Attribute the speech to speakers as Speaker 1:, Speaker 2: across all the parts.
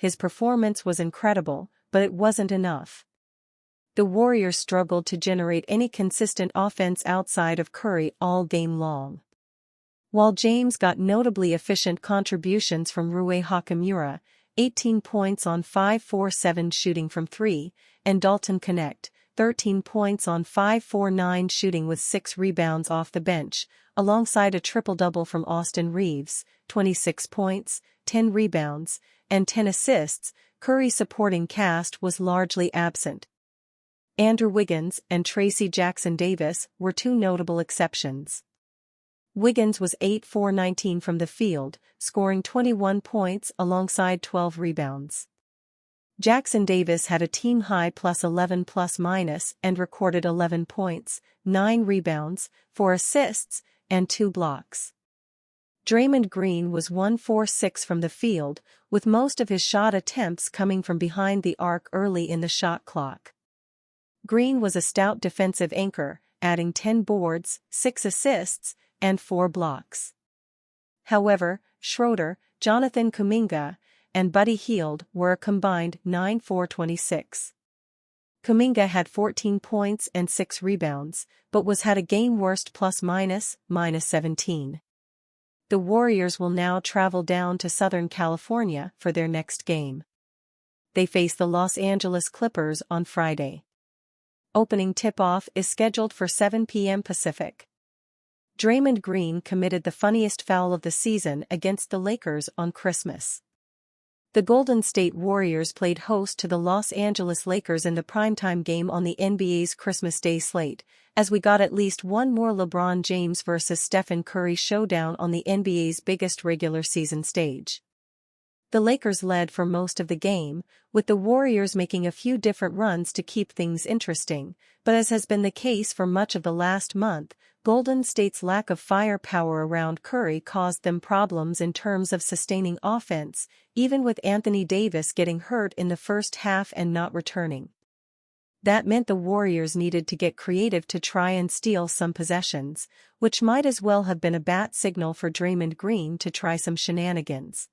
Speaker 1: his performance was incredible, but it wasn't enough. The Warriors struggled to generate any consistent offense outside of Curry all game long. While James got notably efficient contributions from Rui Hachimura, 18 points on 5-4-7 shooting from 3, and Dalton Knecht, 13 points on 5-4-9 shooting with 6 rebounds off the bench, alongside a triple-double from Austin Reaves, 26 points, 10 rebounds, and 10 assists, Curry's supporting cast was largely absent. Andrew Wiggins and Tracy Jackson-Davis were two notable exceptions. Wiggins was 8-for-19 from the field, scoring 21 points alongside 12 rebounds. Jackson-Davis had a team-high +11 ± and recorded 11 points, 9 rebounds, 4 assists, and 2 blocks. Draymond Green was 1-for-6 from the field, with most of his shot attempts coming from behind the arc early in the shot clock. Green was a stout defensive anchor, adding 10 boards, 6 assists, and 4 blocks. However, Schroeder, Jonathan Kuminga, and Buddy Hield were a combined 9-for-26. Kuminga had 14 points and 6 rebounds, but had a game-worst ±17. The Warriors will now travel down to Southern California for their next game. They face the Los Angeles Clippers on Friday. Opening tip-off is scheduled for 7 p.m. Pacific. Draymond Green committed the funniest foul of the season against the Lakers on Christmas. The Golden State Warriors played host to the Los Angeles Lakers in the primetime game on the NBA's Christmas Day slate, as we got at least one more LeBron James vs. Stephen Curry showdown on the NBA's biggest regular season stage. The Lakers led for most of the game, with the Warriors making a few different runs to keep things interesting, but as has been the case for much of the last month, Golden State's lack of firepower around Curry caused them problems in terms of sustaining offense, even with Anthony Davis getting hurt in the first half and not returning. That meant the Warriors needed to get creative to try and steal some possessions, which might as well have been a bat signal for Draymond Green to try some shenanigans.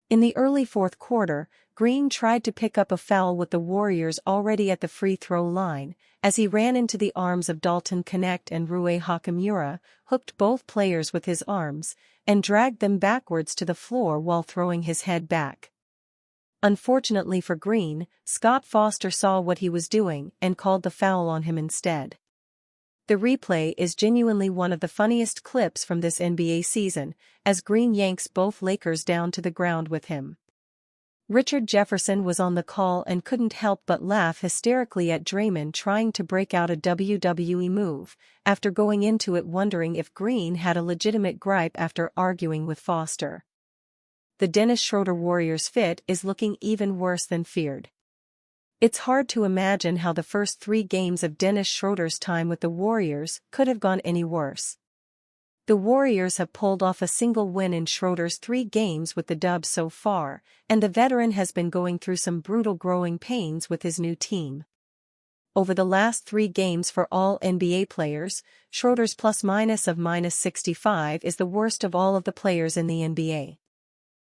Speaker 1: In the early fourth quarter, Green tried to pick up a foul with the Warriors already at the free throw line, as he ran into the arms of Dalton Knecht and Rui Hachimura, hooked both players with his arms, and dragged them backwards to the floor while throwing his head back. Unfortunately for Green, Scott Foster saw what he was doing and called the foul on him instead. The replay is genuinely one of the funniest clips from this NBA season, as Green yanks both Lakers down to the ground with him. Richard Jefferson was on the call and couldn't help but laugh hysterically at Draymond trying to break out a WWE move, after going into it wondering if Green had a legitimate gripe after arguing with Foster. The Dennis Schroeder Warriors fit is looking even worse than feared. It's hard to imagine how the first 3 games of Dennis Schroeder's time with the Warriors could have gone any worse. The Warriors have pulled off a single win in Schroeder's 3 games with the Dubs so far, and the veteran has been going through some brutal growing pains with his new team. Over the last 3 games for all NBA players, Schroeder's plus-minus of -65 is the worst of all of the players in the NBA.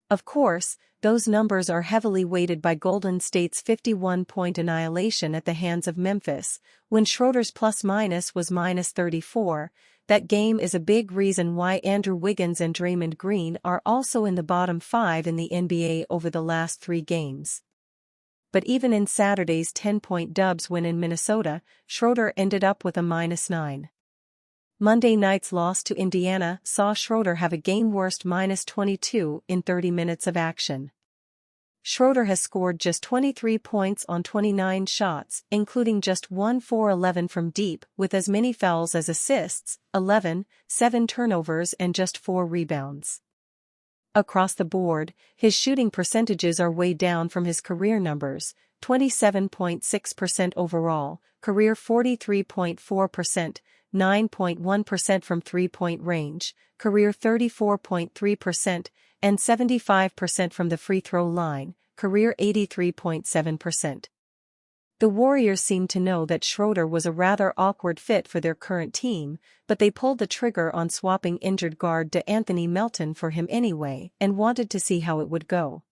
Speaker 1: Of course, those numbers are heavily weighted by Golden State's 51-point annihilation at the hands of Memphis, when Schroeder's plus-minus was -34. That game is a big reason why Andrew Wiggins and Draymond Green are also in the bottom 5 in the NBA over the last 3 games. But even in Saturday's 10-point Dubs win in Minnesota, Schroeder ended up with a -9. Monday night's loss to Indiana saw Schroeder have a game-worst -22 in 30 minutes of action. Schroeder has scored just 23 points on 29 shots, including just 1 for 11 from deep, with as many fouls as assists, 11, 7 turnovers and just 4 rebounds. Across the board, his shooting percentages are way down from his career numbers: 27.6% overall, career 43.4%, 9.1% from three-point range, career 34.3%, and 75% from the free throw line, career 83.7%. The Warriors seemed to know that Schroeder was a rather awkward fit for their current team, but they pulled the trigger on swapping injured guard Anthony Melton for him anyway and wanted to see how it would go.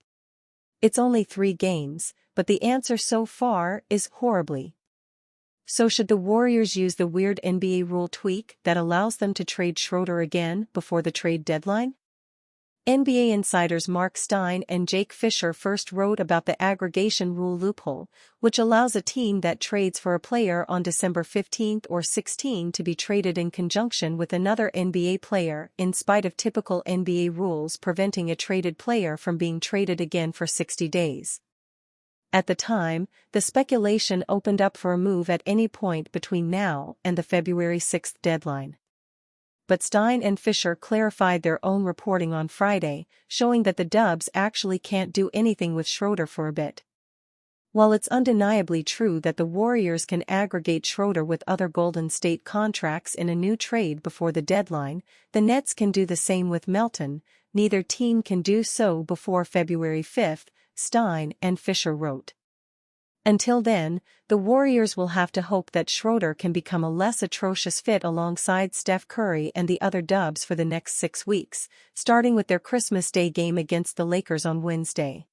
Speaker 1: It's only 3 games, but the answer so far is horribly. So should the Warriors use the weird NBA rule tweak that allows them to trade Schroeder again before the trade deadline? NBA insiders Mark Stein and Jake Fisher first wrote about the aggregation rule loophole, which allows a team that trades for a player on December 15 or 16 to be traded in conjunction with another NBA player in spite of typical NBA rules preventing a traded player from being traded again for 60 days. At the time, the speculation opened up for a move at any point between now and the February 6 deadline. But Stein and Fisher clarified their own reporting on Friday, showing that the Dubs actually can't do anything with Schroeder for a bit. While it's undeniably true that the Warriors can aggregate Schroeder with other Golden State contracts in a new trade before the deadline, the Nets can do the same with Melton. Neither team can do so before February 5, Stein and Fisher wrote. Until then, the Warriors will have to hope that Schroeder can become a less atrocious fit alongside Steph Curry and the other Dubs for the next 6 weeks, starting with their Christmas Day game against the Lakers on Wednesday.